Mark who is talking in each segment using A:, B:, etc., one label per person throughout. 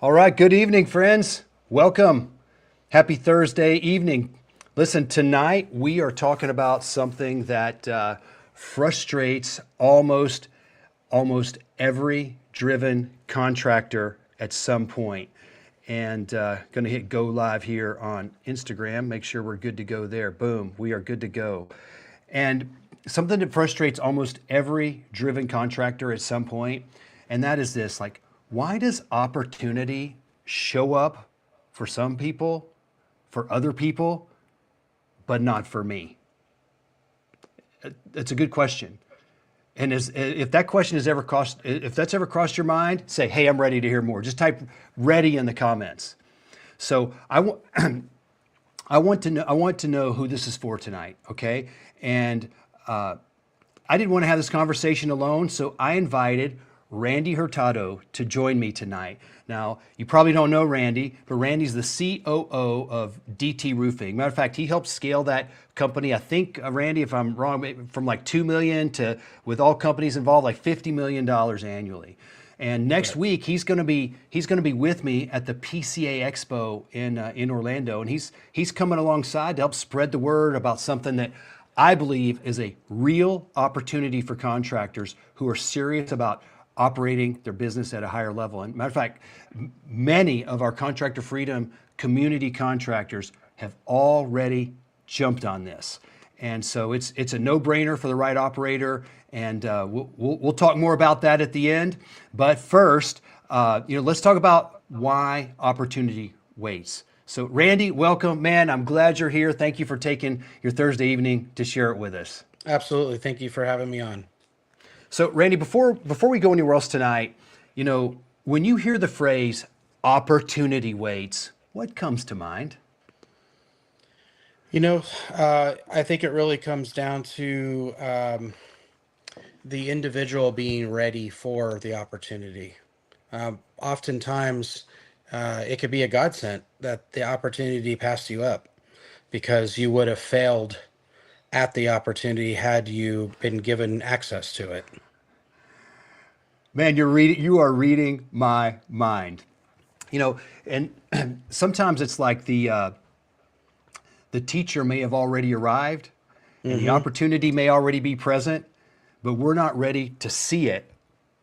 A: All right, good evening, friends. Welcome. Happy Thursday evening. Listen, tonight we are talking about something that frustrates almost every driven contractor at some point. And going to hit go live here on Instagram. Make sure we're good to go there. Boom, we are good to go. And something that frustrates almost every driven contractor at some point, and that is this, like, why does opportunity show up for some people, for other people, but not for me? It's a good question. And if that question has ever crossed, if that's ever crossed your mind, say, hey, I'm ready to hear more. Just type ready in the comments. So I want to know who this is for tonight, okay? And I didn't want to have this conversation alone, so I invited Randy Hurtado to join me tonight. Now, you probably don't know Randy, but Randy's the COO of DT Roofing. Matter of fact, he helped scale that company. I think, Randy, if I'm wrong, from like 2 million to, with all companies involved, like $50 million annually. And next week he's going to be with me at the PCA Expo in Orlando, and he's coming alongside to help spread the word about something that I believe is a real opportunity for contractors who are serious about operating their business at a higher level. And matter of fact, many of our Contractor Freedom community contractors have already jumped on this. And so it's a no-brainer for the right operator, and we'll talk more about that at the end. But first, let's talk about why opportunity waits. So Randy, welcome, man. I'm glad you're here. Thank you for taking your Thursday evening to share it with us.
B: Absolutely. Thank you for having me on.
A: So Randy, before we go anywhere else tonight, when you hear the phrase opportunity waits, what comes to mind?
B: I think it really comes down to the individual being ready for the opportunity. Oftentimes, it could be a godsend that the opportunity passed you up because you would have failed at the opportunity had you been given access to it.
A: Man, you are reading my mind. And sometimes it's like the teacher may have already arrived and the
B: Mm-hmm.
A: opportunity may already be present, but we're not ready to see it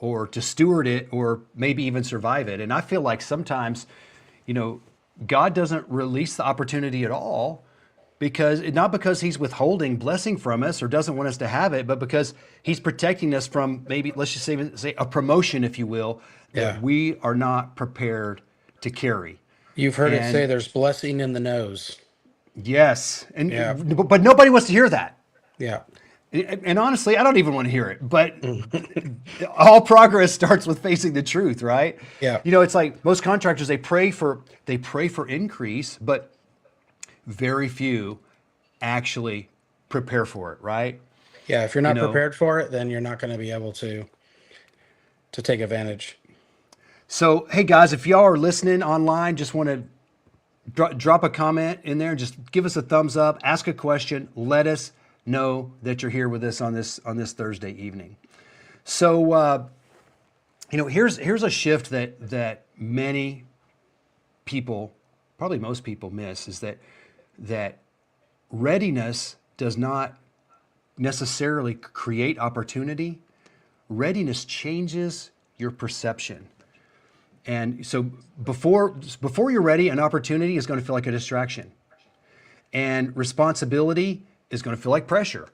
A: or to steward it or maybe even survive it. And I feel like sometimes, God doesn't release the opportunity at all because not because he's withholding blessing from us or doesn't want us to have it, but because he's protecting us from, maybe let's just say a promotion, if you will,
B: Yeah.
A: that we are not prepared to carry.
B: You've heard it say
A: And
B: there's blessing in the nose.
A: yes,
B: Yeah.
A: but nobody wants to hear that.
B: Yeah.
A: And honestly, I don't even want to hear it. But
B: Mhm.
A: all progress starts with facing the truth, right?
B: Yeah.
A: It's like most contractors, they pray for increase, but very few actually prepare for it, right?
B: Yeah. If you're
A: You
B: not
A: know,
B: prepared for it, then you're not going to be able to take advantage.
A: so hey guys, if y'all are listening online, just want to drop a comment in there, just give us a thumbs up, ask a question, let us know that you're here with us on this Thursday evening. So here's a shift that many people, probably most people, miss, is that readiness does not necessarily create opportunity. Readiness changes your perception. And so before you're ready, an opportunity is going to feel like a distraction. And responsibility is going to feel like pressure.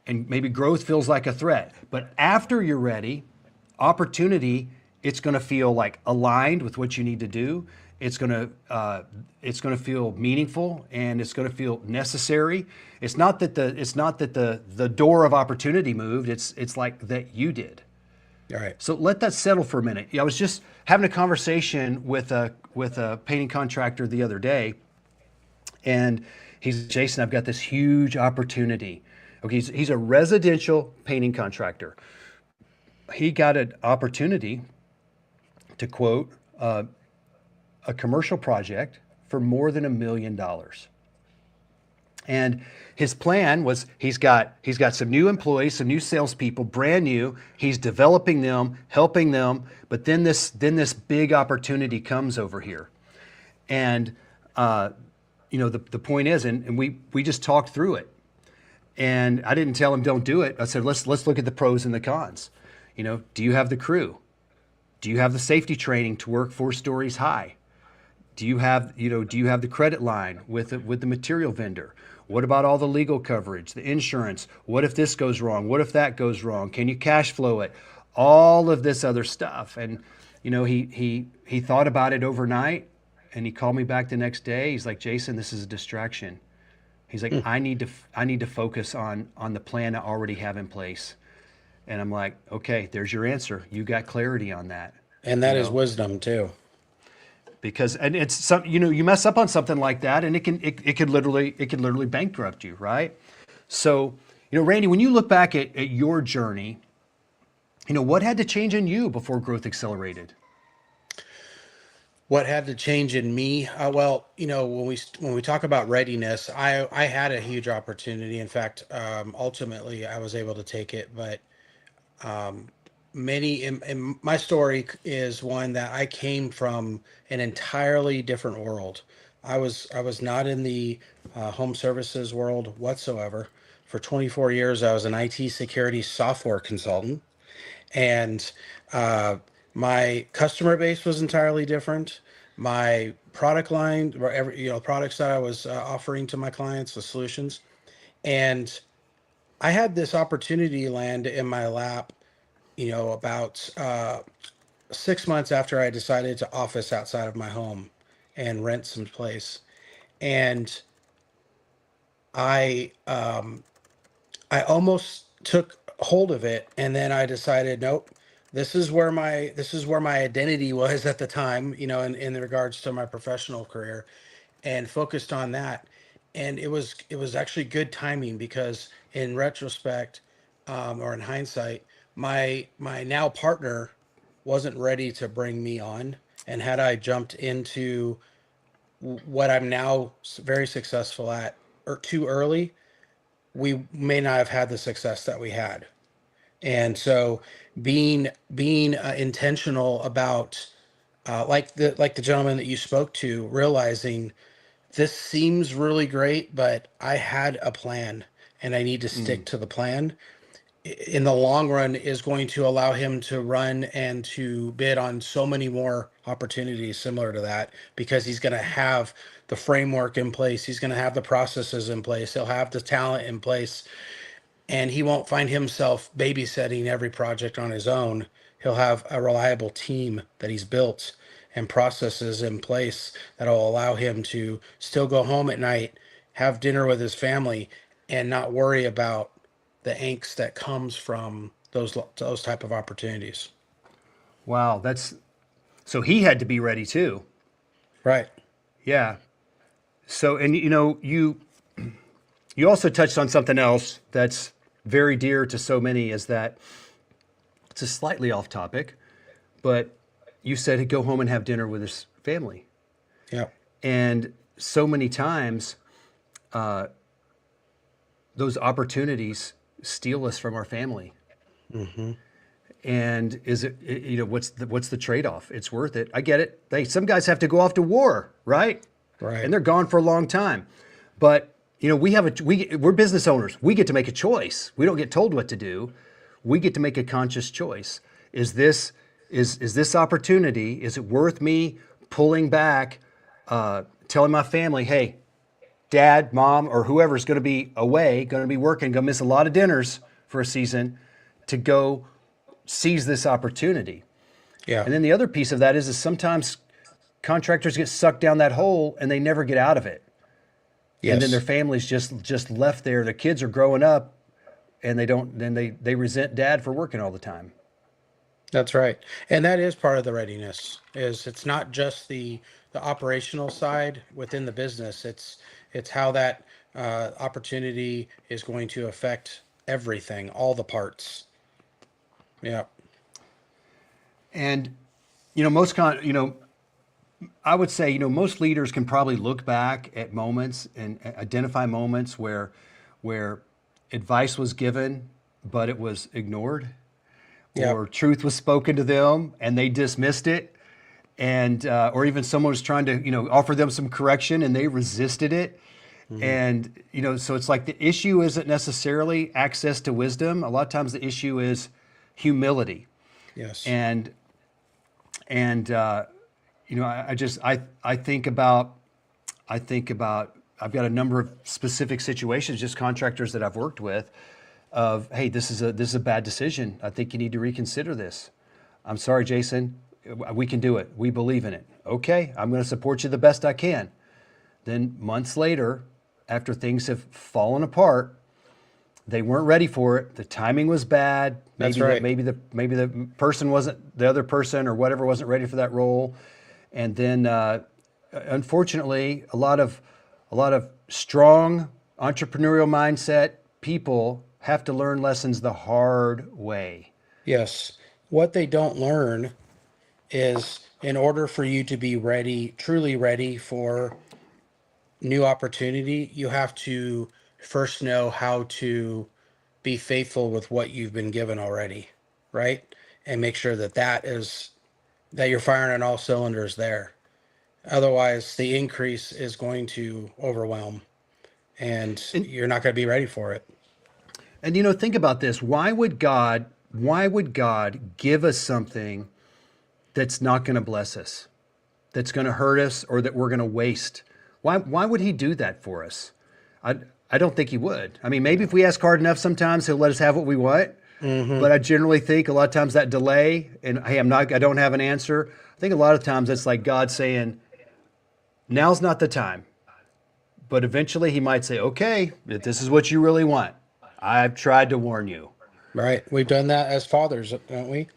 A: And maybe growth feels like a threat. But after you're ready, opportunity, it's going to feel like aligned with what you need to do. It's going to feel meaningful and it's going to feel necessary. It's not that the door of opportunity moved. It's like that you did.
B: All right.
A: So let that settle for a minute. I was just having a conversation with a painting contractor the other day, and he's, Jason, I've got this huge opportunity. Okay, he's a residential painting contractor. He got an opportunity to quote a commercial project for more than $1 million. And his plan was he's got some new employees, some new salespeople, brand new. He's developing them, helping them. But then this big opportunity comes over here, and the point is, and we just talked through it. And I didn't tell him don't do it. I said let's look at the pros and the cons. Do you have the crew? Do you have the safety training to work 4 stories high? Do you have the credit line with the material vendor? What about all the legal coverage, the insurance? What if this goes wrong? What if that goes wrong? Can you cash flow it? All of this other stuff. And he thought about it overnight, and he called me back the next day. He's like, Jason, this is a distraction. He's like, I need to focus on the plan I already have in place. And I'm like, okay, there's your answer. You got clarity on that.
B: And that is wisdom too.
A: Because and it's some you mess up on something like that, and it could literally bankrupt you, right? So Randy, when you look back at your journey, what had to change in you before growth accelerated?
B: What had to change in me? Well, when we talk about readiness, I had a huge opportunity. In fact, ultimately, I was able to take it. But many in my story is one that I came from an entirely different world. I was not in the home services world whatsoever. For 24 years, I was an IT security software consultant, and uh, my customer base was entirely different. My product line, or products that I was offering to my clients, the solutions, and I had this opportunity land in my lap. About 6 months after I decided to office outside of my home and rent some place, and I I almost took hold of it, and then I decided, nope, this is where my identity was at the time, in regards to my professional career, and focused on that. And it was actually good timing, because in retrospect, or in hindsight, my now partner wasn't ready to bring me on, and had I jumped into what I'm now very successful at, or too early, we may not have had the success that we had. And so being intentional about, like the gentleman that you spoke to, realizing this seems really great, but I had a plan, and I need to stick to the plan, in the long run is going to allow him to run and to bid on so many more opportunities similar to that, because he's going to have the framework in place, he's going to have the processes in place, he'll have the talent in place, and he won't find himself babysitting every project on his own. He'll have a reliable team that he's built and processes in place that'll allow him to still go home at night, have dinner with his family, and not worry about the angst that comes from those type of opportunities.
A: Wow, so he had to be ready too.
B: Right.
A: Yeah. So, and you also touched on something else that's very dear to so many, is that it's a slightly off topic, but you said he'd go home and have dinner with his family.
B: Yeah.
A: And so many times, those opportunities steal us from our family.
B: Hmm.
A: And is it, what's the trade-off? It's worth it. I get it. Some guys have to go off to war, right?
B: Right.
A: And they're gone for a long time. But we're business owners. We get to make a choice. We don't get told what to do. We get to make a conscious choice. Is this opportunity? Is it worth me pulling back, telling my family, hey, dad, mom, or whoever's going to be away, going to be working, going to miss a lot of dinners for a season, to go seize this opportunity?
B: Yeah.
A: And then the other piece of that is sometimes contractors get sucked down that hole and they never get out of it. And then
B: Yes.
A: their family's just left there. Their kids are growing up, and they resent dad for working all the time.
B: That's right. And that is part of the readiness, is it's not just the operational side within the business. It's how that opportunity is going to affect everything, all the parts. Yeah.
A: And most I would say, most leaders can probably look back at moments and identify moments where advice was given, but it was ignored,
B: Yep.
A: or truth was spoken to them and they dismissed it, and or even someone was trying to, offer them some correction and they resisted it.
B: Hmm.
A: And so it's like the issue isn't necessarily access to wisdom. A lot of times the issue is humility.
B: Yes.
A: And I just I think about I've got a number of specific situations, just contractors that I've worked with, of, hey, this is a bad decision. I think you need to reconsider this. I'm sorry, Jason. We can do it. We believe in it. Okay, I'm going to support you the best I can. Then months later, after things have fallen apart, they weren't ready for it. The timing was bad.
B: That's
A: Maybe
B: right.
A: the person wasn't, the other person or whatever wasn't ready for that role. And then unfortunately, a lot of strong entrepreneurial mindset people have to learn lessons the hard way.
B: Yes. What they don't learn is, in order for you to be ready, truly ready for new opportunity, you have to first know how to be faithful with what you've been given already, right? And make sure that that you're firing on all cylinders there. Otherwise, the increase is going to overwhelm and
A: And
B: you're not going to be ready for it.
A: and think about this. Why would God give us something that's not going to bless us, that's going to hurt us, or that we're going to waste? Why would he do that for us? I, I don't think he would. I mean, maybe if we ask hard enough, sometimes he'll let us have what we want.
B: Hmm.
A: But I generally think a lot of times that delay and, hey, I don't have an answer. I think a lot of times it's like God saying, now's not the time. But eventually he might say, okay, if this is what you really want, I've tried to warn you.
B: Right. We've done that as fathers, don't we?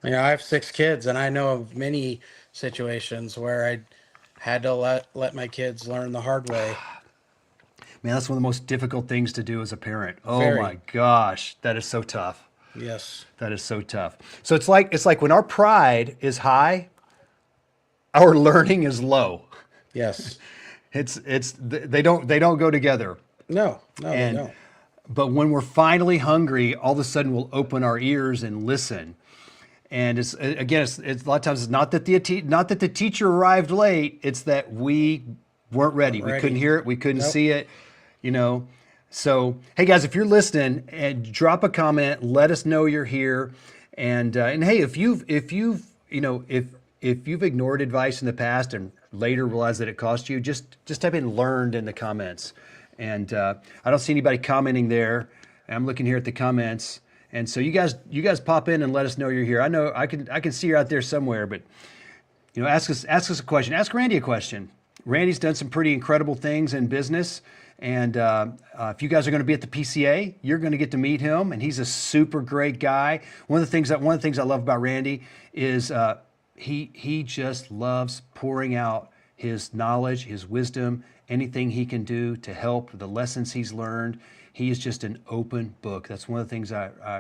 B: I have 6 kids, and I know of many situations where I had to let my kids learn the hard way.
A: Man, that's one of the most difficult things to do as a parent. Oh my
B: Very.
A: gosh, that is so tough.
B: Yes.
A: That is so tough. So it's like when our pride is high, our learning is low.
B: Yes.
A: They don't go together.
B: No, no, they
A: And
B: don't.
A: but when we're finally hungry, all of a sudden we'll open our ears and listen. And it's again, it's a lot of times it's not that the teacher arrived late. It's that we weren't
B: Weren't
A: ready. We couldn't
B: ready.
A: hear it. We couldn't
B: Nope.
A: see it. You know. So hey guys, if you're listening, and drop a comment, let us know you're here. And hey, if you've ignored advice in the past and later realized that it cost you, just type in "learned" in the comments. And I don't see anybody commenting there. I'm looking here at the comments. And so you guys pop in and let us know you're here. I know I can see you out there somewhere, but ask us a question. Ask Randy a question. Randy's done some pretty incredible things in business, and if you guys are going to be at the PCA, you're going to get to meet him, and he's a super great guy. One of the things I love about Randy is he just loves pouring out his knowledge, his wisdom, anything he can do to help, the lessons he's learned. He is just an open book. That's one of the things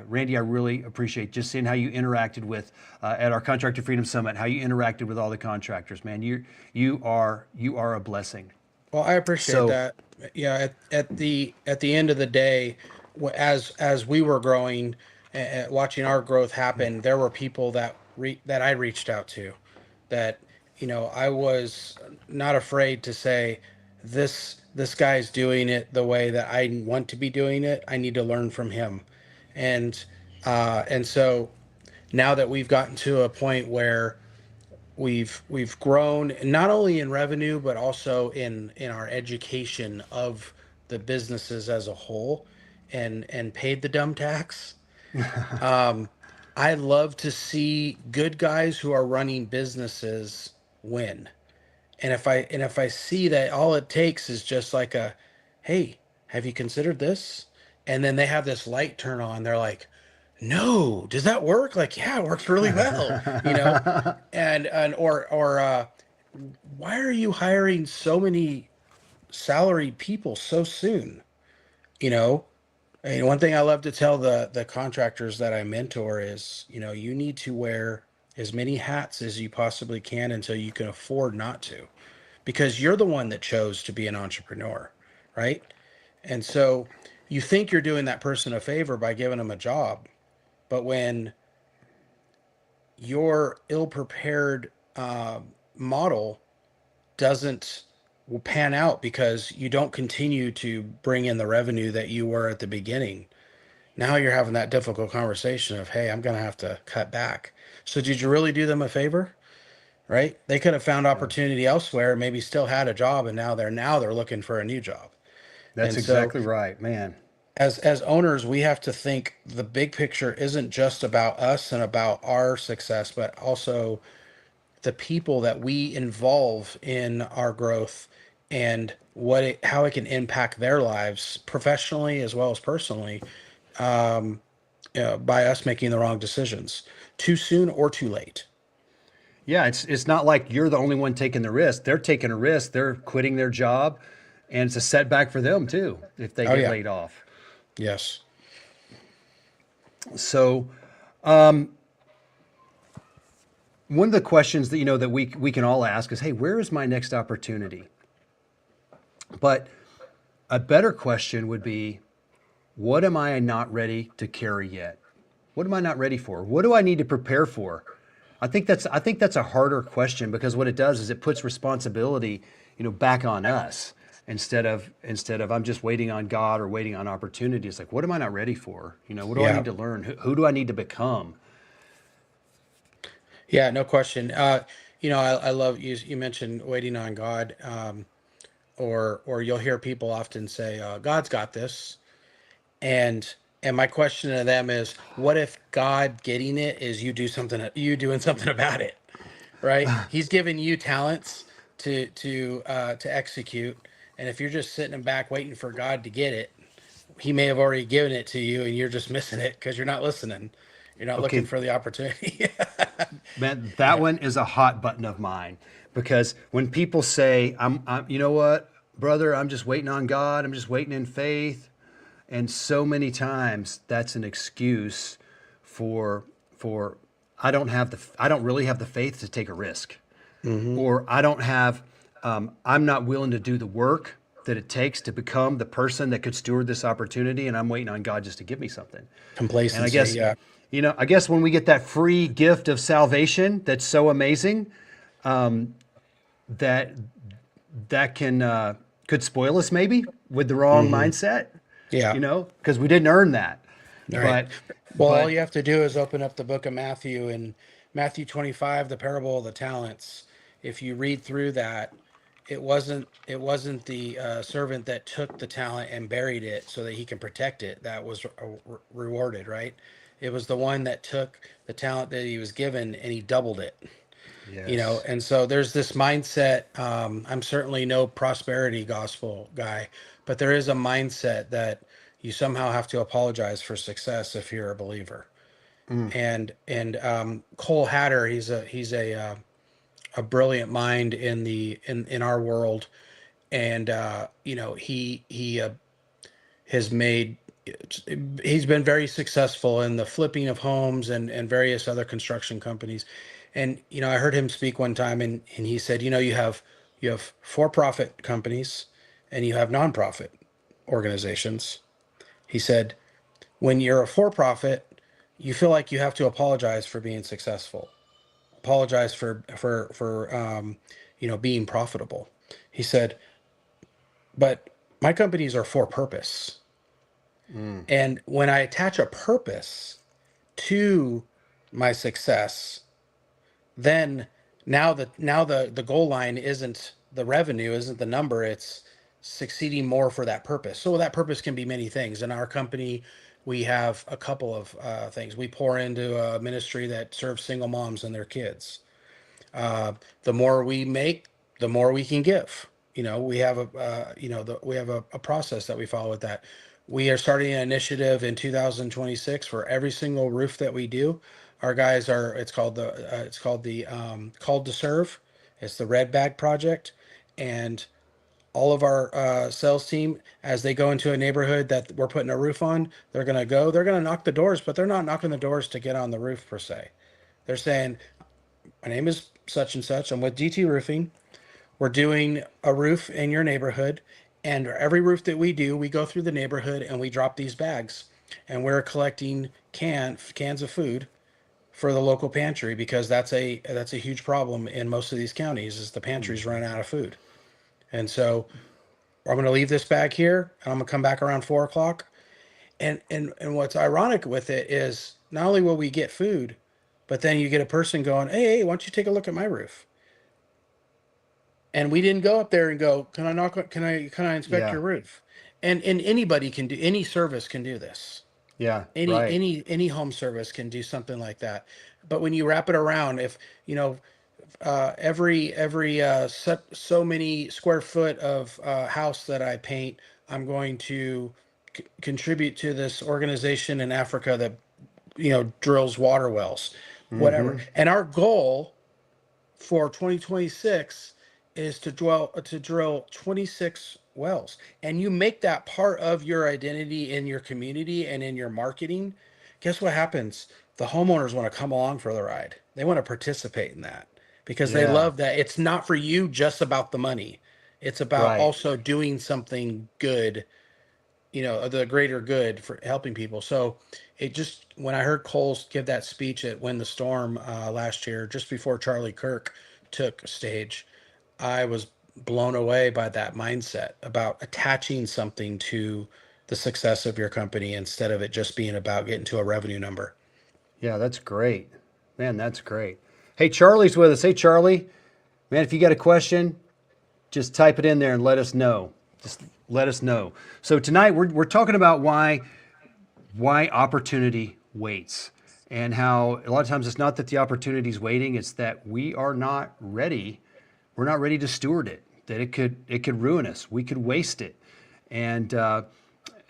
A: Randy, I really appreciate just seeing how you interacted with at our Contractor Freedom Summit, how you interacted with all the contractors. Man, you are a blessing.
B: Well, I appreciate
A: So
B: that. Yeah, at the end of the day, as we were growing, watching our growth happen, there were people that I reached out to, that I was not afraid to say, this guy's doing it the way that I want to be doing it. I need to learn from him, and so now that we've gotten to a point where we've grown not only in revenue but also in our education of the businesses as a whole, and paid the dumb tax. um I love to see good guys who are running businesses win. And if I see that all it takes is just like a, hey, have you considered this? And then they have this light turn on, they're like, no, does that work? Like, yeah, it works really well, and or why are you hiring so many salaried people so soon? You know, one thing I love to tell the contractors that I mentor is, you need to wear as many hats as you possibly can until you can afford not to, because you're the one that chose to be an entrepreneur, right? And so you think you're doing that person a favor by giving them a job, but when your ill-prepared model doesn't pan out because you don't continue to bring in the revenue that you were at the beginning, now you're having that difficult conversation of, hey, I'm going to have to cut back. So did you really do them a favor? Right? They could have found
A: Yeah.
B: opportunity elsewhere, maybe still had a job, and now they're looking for a new job.
A: That's
B: And so
A: exactly right, man.
B: as owners, we have to think the big picture isn't just about us and about our success, but also the people that we involve in our growth, and how it can impact their lives professionally as well as personally, by us making the wrong decisions too soon or too late.
A: Yeah, it's not like you're the only one taking the risk. They're taking a risk. They're quitting their job, and it's a setback for them too if they
B: Oh
A: get
B: yeah.
A: laid off.
B: Yes.
A: So one of the questions that that we can all ask is, hey, where is my next opportunity? But a better question would be, what am I not ready to carry yet? What am I not ready for? What do I need to prepare for? I think that's a harder question, because what it does is it puts responsibility, back on us, instead of I'm just waiting on God or waiting on opportunity. It's like, what am I not ready for? What do I
B: Yeah.
A: need to learn? Who do I need to become?
B: Yeah, no question. I love you mentioned waiting on God, or you'll hear people often say, God's got this. And my question to them is, what if God getting it is you doing something about it, right? He's given you talents to execute. And if you're just sitting back waiting for God to get it, he may have already given it to you and you're just missing it because you're not listening. You're not looking
A: Okay,
B: for the opportunity.
A: man, that
B: Yeah.
A: one is a hot button of mine, because when people say, you know what, brother, I'm just waiting on God, I'm just waiting in faith, and so many times that's an excuse for I don't really have the faith to take a risk,
B: Hmm.
A: or I'm not willing to do the work that it takes to become the person that could steward this opportunity, and I'm waiting on God just to give me something. And I
B: Complacency.
A: guess,
B: Yeah.
A: when we get that free gift of salvation that's so amazing, that that can could spoil us maybe with the wrong
B: Hmm.
A: mindset,
B: Yeah.
A: because we didn't earn that.
B: All right.
A: But
B: Well, all
A: but
B: you have to do is open up the book of Matthew, and Matthew 25, the parable of the talents. If you read through that, it wasn't the servant that took the talent and buried it so that he can protect it that was rewarded, right? It was the one that took the talent that he was given and he doubled it.
A: yes,
B: And so there's this mindset. I'm certainly no prosperity gospel guy, but there is a mindset that you somehow have to apologize for success if you're a believer. And Cole Hatter, he's a brilliant mind in our world, and he has made he's been very successful in the flipping of homes and various other construction companies. And I heard him speak one time, and he said, you have for-profit companies and you have nonprofit organizations. He said, when you're a for-profit, you feel like you have to apologize for being successful, apologize for being profitable. He said, but my companies are for purpose. And when I attach a purpose to my success, then now the goal line isn't the revenue, isn't the number, it's succeeding more for that purpose. So that purpose can be many things. In our company, we have a couple of things. We pour into a ministry that serves single moms and their kids. The more we make, the more we can give. We have a process that we follow with that. We are starting an initiative in 2026 for every single roof that we do. Our guys are. It's called the Called to Serve. It's the Red Bag Project, and all of our sales team, as they go into a neighborhood that we're putting a roof on, they're going to knock the doors, but they're not knocking the doors to get on the roof per se. They're saying, my name is such and such. I'm with DT Roofing. We're doing a roof in your neighborhood, and every roof that we do, we go through the neighborhood and we drop these bags, and we're collecting cans of food for the local pantry because that's a huge problem in most of these counties is the pantries run out of food. And so I'm going to leave this bag here, and I'm going to come back around 4 o'clock. And what's ironic with it is not only will we get food, but then you get a person going, hey, why don't you take a look at my roof? And we didn't go up there and go, can I inspect
A: Yeah.
B: your roof? And anybody can do, any service can do this.
A: Yeah.
B: Any
A: Right.
B: any any home service can do something like that. But when you wrap it around, if you know every so many square foot of house that I paint, I'm going to contribute to this organization in Africa that drills water wells, whatever.
A: Mm-hmm.
B: And our goal for 2026 is to drill 26 wells, and you make that part of your identity in your community and in your marketing. Guess what happens? The homeowners want to come along for the ride. They want to participate in that because they
A: Yeah.
B: love that it's not for you just about the money. It's about
A: Right.
B: also doing something good, the greater good for helping people. So it just, when I heard Coles give that speech at Win the Storm last year, just before Charlie Kirk took stage, I was blown away by that mindset about attaching something to the success of your company instead of it just being about getting to a revenue number.
A: Yeah, that's great. Man, that's great. Hey, Charlie's with us. Hey, Charlie. Man, if you got a question, just type it in there and let us know. Just let us know. So tonight we're talking about why opportunity waits and how a lot of times it's not that the opportunity is waiting, it's that we are not ready. We're not ready to steward it. That it could ruin us. We could waste it. And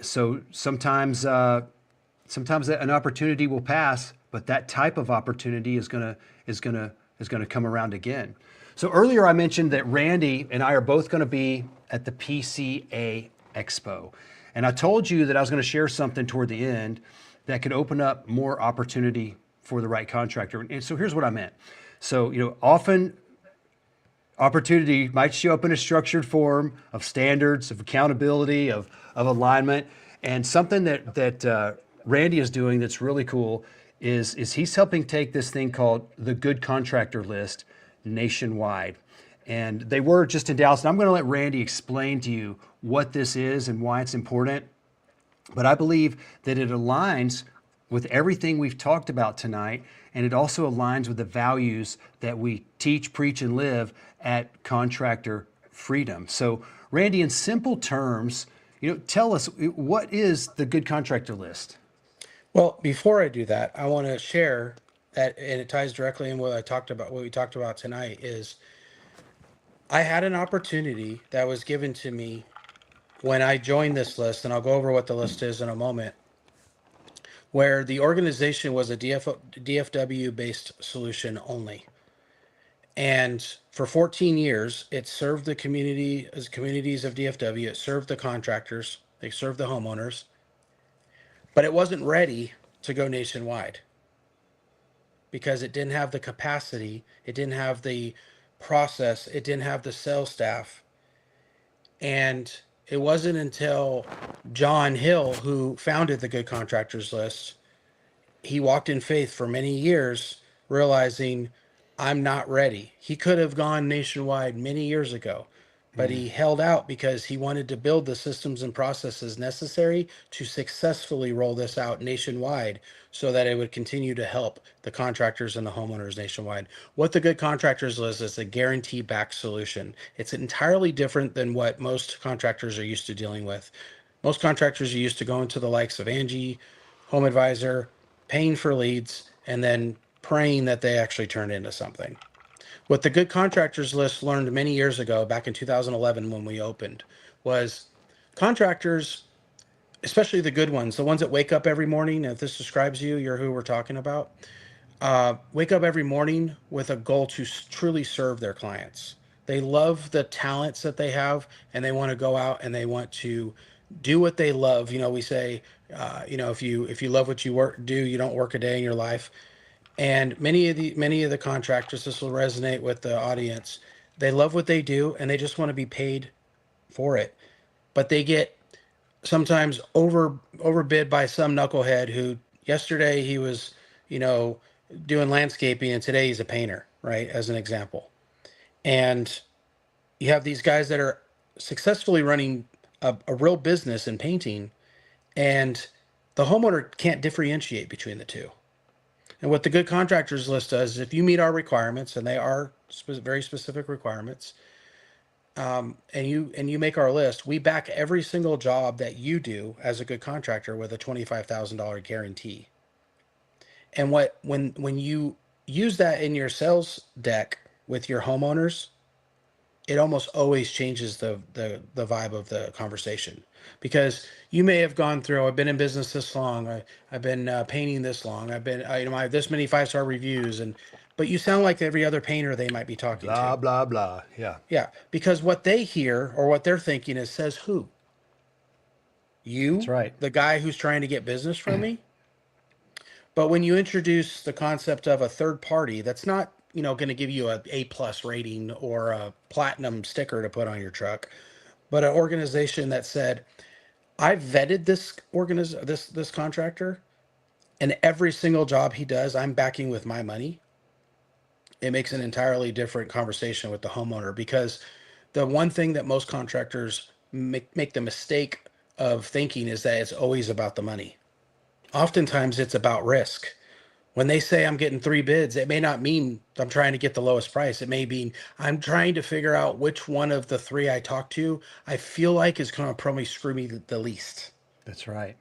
A: so sometimes an opportunity will pass, but that type of opportunity is gonna come around again. So earlier I mentioned that Randy and I are both going to be at the PCA Expo, and I told you that I was going to share something toward the end that could open up more opportunity for the right contractor. And so here's what I meant. So often opportunity might show up in a structured form of standards, of accountability, of alignment, and something that Randy is doing that's really cool is he's helping take this thing called the Good Contractor List nationwide. And they were just in Dallas, and I'm going to let Randy explain to you what this is and why it's important. But I believe that it aligns with everything we've talked about tonight, and it also aligns with the values that we teach, preach, and live at Contractor Freedom. So, Randy, in simple terms, tell us, what is the Good Contractor List?
B: Well, before I do that, I want to share that, and it ties directly in what we talked about tonight is I had an opportunity that was given to me when I joined this list, and I'll go over what the list is in a moment, where the organization was a DFW based solution only. And for 14 years, it served the community as communities of DFW. It served the contractors, they served the homeowners, but it wasn't ready to go nationwide because it didn't have the capacity, it didn't have the process, it didn't have the sales staff. And it wasn't until John Hill, who founded the Good Contractors List, he walked in faith for many years, realizing I'm not ready. He could have gone nationwide many years ago, but he held out because he wanted to build the systems and processes necessary to successfully roll this out nationwide so that it would continue to help the contractors and the homeowners nationwide. What the Good Contractors List is a guarantee back solution. It's entirely different than what most contractors are used to dealing with. Most contractors are used to going to the likes of Angie, Home Advisor, paying for leads, and then praying that they actually turn into something. What the Good Contractors List learned many years ago, back in 2011 when we opened, was contractors, especially the good ones, the ones that wake up every morning, if this describes you, you're who we're talking about, wake up every morning with a goal to truly serve their clients. They love the talents that they have, and they want to go out and they want to do what they love. We say, if you love what you do, you don't work a day in your life. And many of the contractors, this will resonate with the audience. They love what they do and they just want to be paid for it. But they get sometimes overbid by some knucklehead who yesterday he was, you know, doing landscaping and today he's a painter, right? As an example. And you have these guys that are successfully running a real business in painting, and the homeowner can't differentiate between the two. And what the good contractors list does is if you meet our requirements, and they are very specific requirements, and you make our list, we back every single job that you do as a good contractor with a $25,000 guarantee. And when you use that in your sales deck with your homeowners, it almost always changes the vibe of the conversation, because you may have gone through, I've been in business this long, I've been painting this long, I've been I have this many 5-star reviews, and but you sound like every other painter they might be talking
A: Blah,
B: to.
A: blah, blah. Yeah.
B: Yeah, because what they hear or what they're thinking is, says who?
A: That's
B: You,
A: right.
B: the guy who's trying to get business from me? But when you introduce the concept of a third party, that's not, going to give you a A+ rating or a platinum sticker to put on your truck, but an organization that said, I've vetted this contractor, and every single job he does, I'm backing with my money. It makes an entirely different conversation with the homeowner, because the one thing that most contractors make the mistake of thinking is that it's always about the money. Oftentimes it's about risk. When they say I'm getting 3 bids, it may not mean I'm trying to get the lowest price. It may mean I'm trying to figure out which one of the three I talk to I feel like is going to probably screw me the least,
A: That's right.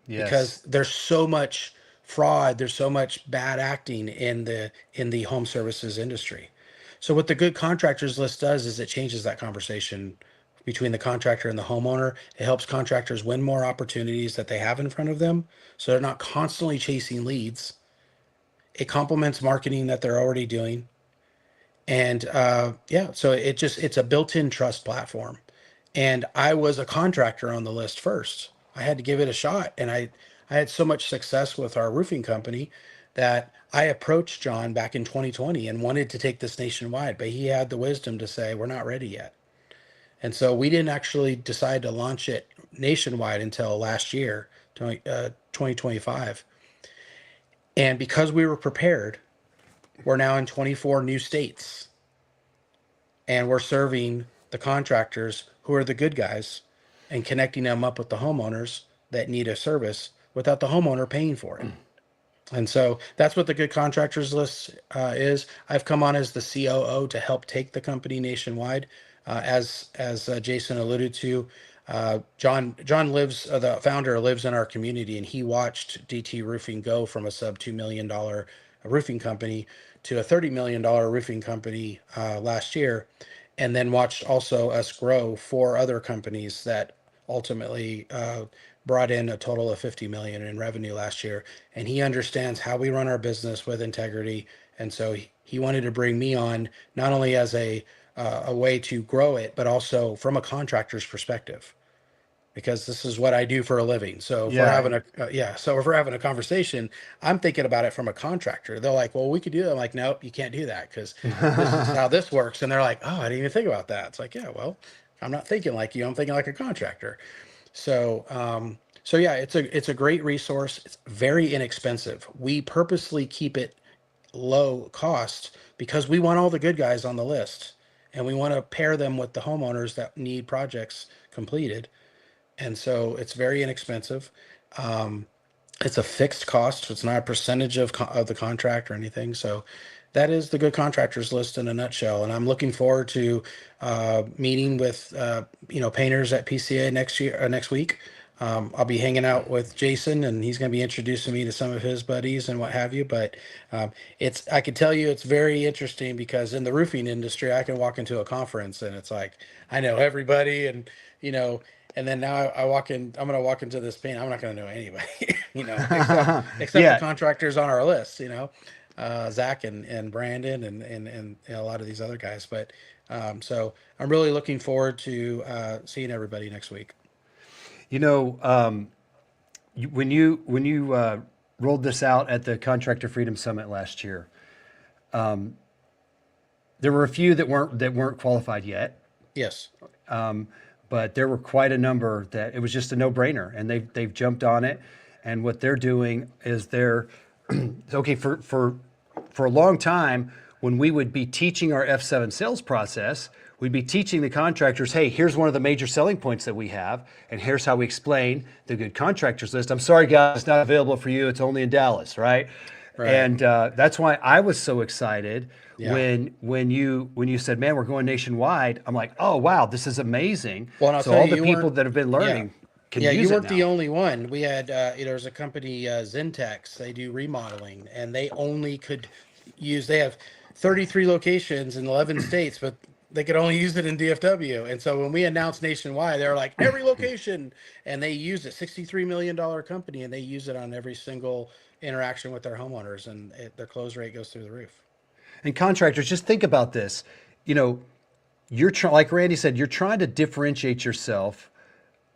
A: Yes.
B: because there's so much fraud, there's so much bad acting in the home services industry. So what the good contractors list does is it changes that conversation between the contractor and the homeowner. It helps contractors win more opportunities that they have in front of them, so they're not constantly chasing leads. It complements marketing that they're already doing. And yeah, so it's a built-in trust platform. And I was a contractor on the list first. I had to give it a shot, and I had so much success with our roofing company that I approached John back in 2020 and wanted to take this nationwide, but he had the wisdom to say we're not ready yet. And so we didn't actually decide to launch it nationwide until last year, 2025. And because we were prepared, we're now in 24 new states, and we're serving the contractors who are the good guys and connecting them up with the homeowners that need a service without the homeowner paying for it. And so that's what the good contractors list is. I've come on as the COO to help take the company nationwide. As Jason alluded to, John lives, the founder lives in our community, and he watched DT Roofing go from a sub $2 million roofing company to a $30 million roofing company last year, and then watched also us grow 4 other companies that ultimately brought in a total of 50 million in revenue last year. And he understands how we run our business with integrity, and so he wanted to bring me on not only as a way to grow it, but also from a contractor's perspective, because this is what I do for a living. So if we're
A: Yeah.
B: having so if we're having a conversation, I'm thinking about it from a contractor. They're like, well, we could do that. I'm like, nope, you can't do that, because this is how this works. And they're like, oh, I didn't even think about that. It's like, yeah, well, I'm not thinking like you, I'm thinking like a contractor. So yeah, it's a great resource. It's very inexpensive. We purposely keep it low cost because we want all the good guys on the list, and we want to pair them with the homeowners that need projects completed. And so it's very inexpensive. Um, it's a fixed cost, so it's not a percentage of the contract or anything. So that is the good contractors list in a nutshell. And I'm looking forward to meeting with painters at PCA next week. I'll be hanging out with Jason, and he's going to be introducing me to some of his buddies and what have you. But I can tell you it's very interesting, because in the roofing industry, I can walk into a conference and it's like I know everybody, and you know. And then now I walk in. I'm going to walk into this paint. I'm not going to know anybody, except the
A: Yeah.
B: contractors on our list. Zach and Brandon and a lot of these other guys. But so I'm really looking forward to seeing everybody next week.
A: You know, when you rolled this out at the Contractor Freedom Summit last year. There were a few that weren't qualified yet,
B: Yes.
A: but there were quite a number that it was just a no-brainer, and they've jumped on it. And what they're doing is they're okay for a long time when we would be teaching our F7 sales process, we'd be teaching the contractors, hey, here's one of the major selling points that we have, and here's how we explain the good contractors list. I'm sorry, guys, it's not available for you. It's only in Dallas, right?
B: Right.
A: And that's why I was so excited
B: Yeah.
A: when you said, man, we're going nationwide. I'm like, oh, wow, this is amazing.
B: Well, and I'll
A: So
B: tell
A: all
B: you,
A: the
B: you
A: people
B: weren't-
A: that have been learning can
B: Yeah,
A: use
B: you
A: it
B: weren't the
A: now.
B: only one. We had there's a company, Zentex. They do remodeling, and they only could use. They have 33 locations in 11 states, but they could only use it in DFW. And so when we announced nationwide, they were like every location, and they use it. $63 million company, and they use it on every single interaction with their homeowners, and their close rate goes through the roof.
A: And contractors, just think about this. You know, like Randy said, you're trying to differentiate yourself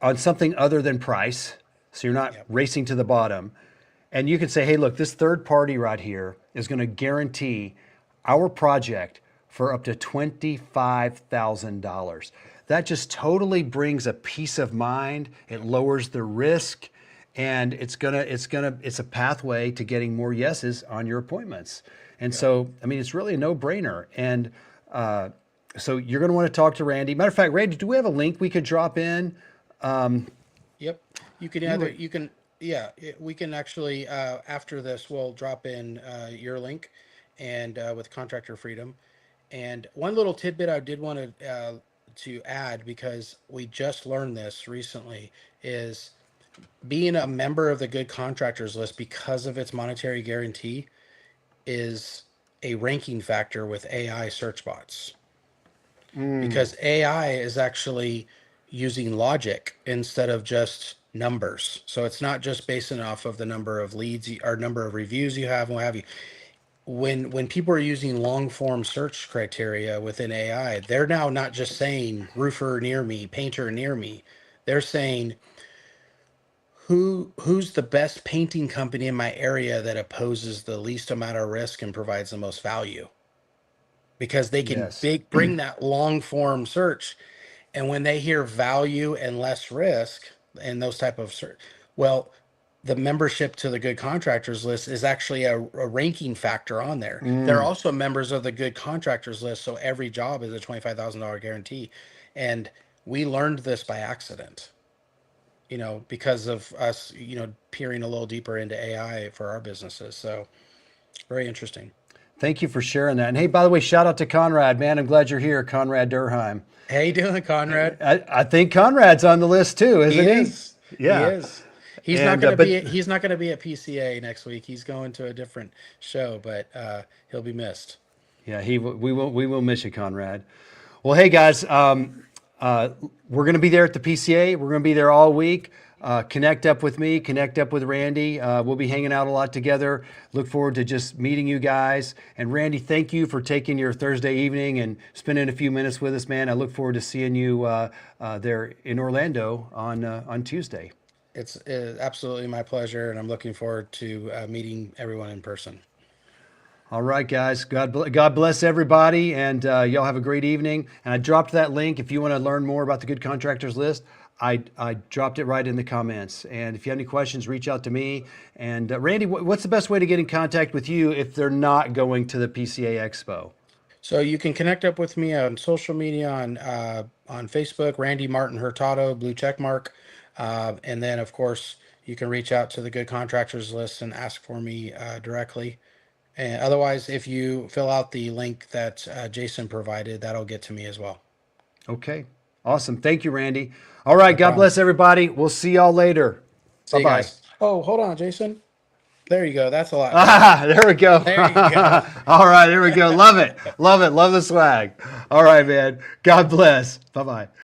A: on something other than price. So you're not
B: Yep.
A: racing to the bottom. And you can say, hey, look, this third party right here is going to guarantee our project for up to $25,000. That just totally brings a peace of mind. It lowers the risk, and it's a pathway to getting more yeses on your appointments. And so, I mean, it's really a no-brainer. And so you're going to want to talk to Randy. Matter of fact, Randy, do we have a link we could drop in?
B: Yep. You can either you can yeah we can actually after this we'll drop in your link and with Contractor Freedom. And one little tidbit I did want to add, because we just learned this recently, is being a member of the Good Contractors list because of its monetary guarantee is a ranking factor with AI search bots. Because AI is actually using logic instead of just numbers. So it's not just basing off of the number of leads or number of reviews you have and what have you. When people are using long form search criteria within AI, they're now not just saying roofer near me, painter near me. They're saying who's the best painting company in my area that poses the least amount of risk and provides the most value, because they can
A: Yes.
B: bring that long form search. And when they hear value and less risk and those type of search, well, the membership to the Good Contractors list is actually a ranking factor on there. They're also members of the Good Contractors list, so every job is a $25,000 guarantee. And we learned this by accident, because of us, peering a little deeper into AI for our businesses. So very interesting.
A: Thank you for sharing that. And hey, by the way, shout out to Conrad, man. I'm glad you're here, Conrad Durheim.
B: How you doing, Conrad?
A: I think Conrad's on the list too, isn't he?
B: He is.
A: Yeah.
B: He is. He's
A: And,
B: not going to
A: but-
B: be. He's not going to be at PCA next week. He's going to a different show, but he'll be missed.
A: Yeah, we will miss you, Conrad. Well, hey guys, we're going to be there at the PCA. We're going to be there all week. Connect up with me, connect up with Randy. We'll be hanging out a lot together. Look forward to just meeting you guys. And Randy, thank you for taking your Thursday evening and spending a few minutes with us, man. I look forward to seeing you there in Orlando on Tuesday.
B: It's absolutely my pleasure, and I'm looking forward to meeting everyone in person.
A: All right, guys. God bless everybody, and y'all have a great evening. And I dropped that link if you want to learn more about the Good Contractors list. I dropped it right in the comments. And if you have any questions, reach out to me. And Randy, what's the best way to get in contact with you if they're not going to the PCA Expo?
B: So you can connect up with me on social media on Facebook, Randy Martin Hurtado, blue check mark. And then, of course, you can reach out to the Good Contractors list and ask for me directly. And otherwise, if you fill out the link that Jason provided, that'll get to me as well.
A: Okay. Awesome. Thank you, Randy. All right. God
B: problem.
A: bless everybody. We'll see y'all later.
B: See you
A: Bye-bye.
B: guys. Oh, hold on, Jason. There you go. That's a lot.
A: Ah, there we go.
B: There you go.
A: All right. There we go. Love it. Love it. Love the swag. All right, man. God bless. Bye-bye.